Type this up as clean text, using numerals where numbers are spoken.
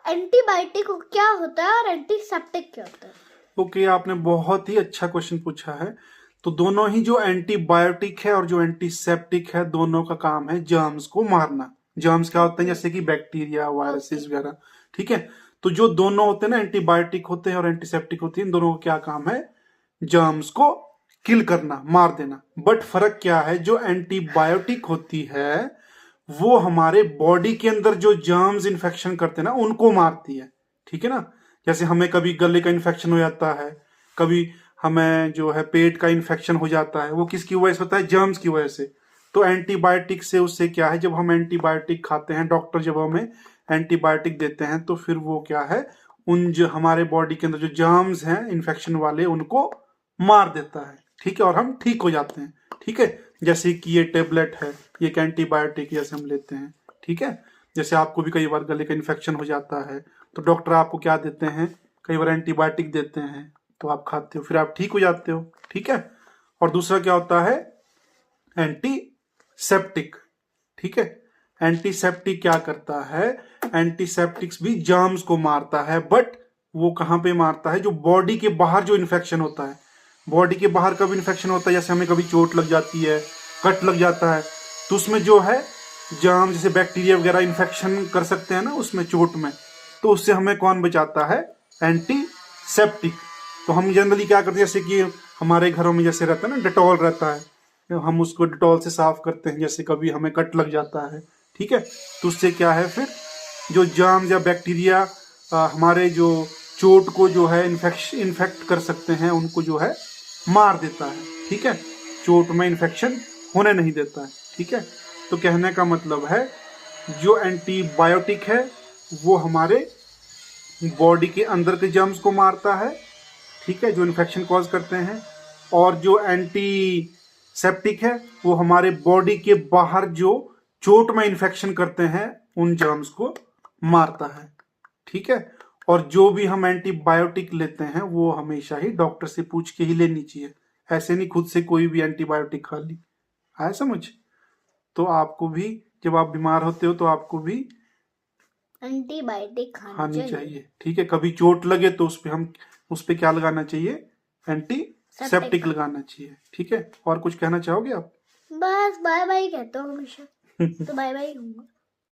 Antibiotic क्या होता है और एंटीसेप्टिक क्या होता है? ओके, आपने बहुत ही अच्छा क्वेश्चन पूछा है। तो दोनों ही, जो एंटीबायोटिक है और जो एंटीसेप्टिक है, दोनों का काम है जर्म्स को मारना। जर्म्स क्या होते हैं? जैसे कि बैक्टीरिया, वायरसेस वगैरह। ठीक है, तो जो दोनों होते हैं ना, एंटीबायोटिक होते हैं और एंटीसेप्टिक होते हैं, इन दोनों का क्या काम है? जर्म्स को किल करना, मार देना। बट फर्क क्या है? जो एंटीबायोटिक होती है वो हमारे बॉडी के अंदर जो जर्म्स इन्फेक्शन करते हैं ना, उनको मारती है। ठीक है ना? जैसे हमें कभी गले का इन्फेक्शन हो जाता है, कभी हमें जो है पेट का इन्फेक्शन हो जाता है, वो किसकी वजह से होता है? जर्म्स की वजह से। तो एंटीबायोटिक से उससे क्या है, जब हम एंटीबायोटिक खाते हैं, डॉक्टर जब हमें एंटीबायोटिक देते हैं, तो फिर वो क्या है, उन जो हमारे बॉडी के अंदर जो जर्म्स हैं इन्फेक्शन वाले, उनको मार देता है। ठीक है, और हम ठीक हो जाते हैं। ठीक है, जैसे कि ये टेबलेट है, ये एक एंटीबायोटिक जैसे हम लेते हैं। ठीक है, जैसे आपको भी कई बार गले का इन्फेक्शन हो जाता है, तो डॉक्टर आपको क्या देते हैं? कई बार एंटीबायोटिक देते हैं, तो आप खाते हो, फिर आप ठीक हो जाते हो। ठीक है, और दूसरा क्या होता है? एंटीसेप्टिक। ठीक है, एंटीसेप्टिक क्या करता है? एंटीसेप्टिक्स भी जर्म्स को मारता है, बट वो कहां पे मारता है? जो बॉडी के बाहर जो इन्फेक्शन होता है। बॉडी के बाहर कब इन्फेक्शन होता है? जैसे हमें कभी चोट लग जाती है, कट लग जाता है, तो उसमें जो है जर्म, जैसे बैक्टीरिया वगैरह इन्फेक्शन कर सकते हैं ना उसमें, चोट में, तो उससे हमें कौन बचाता है? एंटीसेप्टिक। तो हम जनरली क्या करते हैं, जैसे कि हमारे घरों में जैसे रहता है ना, डेटॉल रहता है, हम उसको डेटॉल से साफ करते हैं, जैसे कभी हमें कट लग जाता है। ठीक है, तो उससे क्या है, फिर जो जर्म्स या बैक्टीरिया हमारे जो चोट को जो है इन्फेक्ट कर सकते हैं, उनको जो है मार देता है। ठीक है, चोट में इन्फेक्शन होने नहीं देता है। ठीक है, तो कहने का मतलब है जो एंटीबायोटिक है वो हमारे बॉडी के अंदर के जर्म्स को मारता है। ठीक है, जो इन्फेक्शन कॉज करते हैं। और जो एंटीसेप्टिक है वो हमारे बॉडी के बाहर जो चोट में इन्फेक्शन करते हैं, उन जर्म्स को मारता है। ठीक है, और जो भी हम एंटीबायोटिक लेते हैं वो हमेशा ही डॉक्टर से पूछ के ही लेनी चाहिए। ऐसे नहीं खुद से कोई भी एंटीबायोटिक खा ली। आया समझ? तो आपको भी, जब आप बीमार होते हो, तो आपको भी एंटीबायोटिक खानी खानी चाहिए। ठीक है, कभी चोट लगे तो उस पे क्या लगाना चाहिए? एंटीसेप्टिक लगाना चाहिए। ठीक है, और कुछ कहना चाहोगे आप? बस बाय बाय कहता हूँ हमेशा। तो बाय बाय कहूंगा।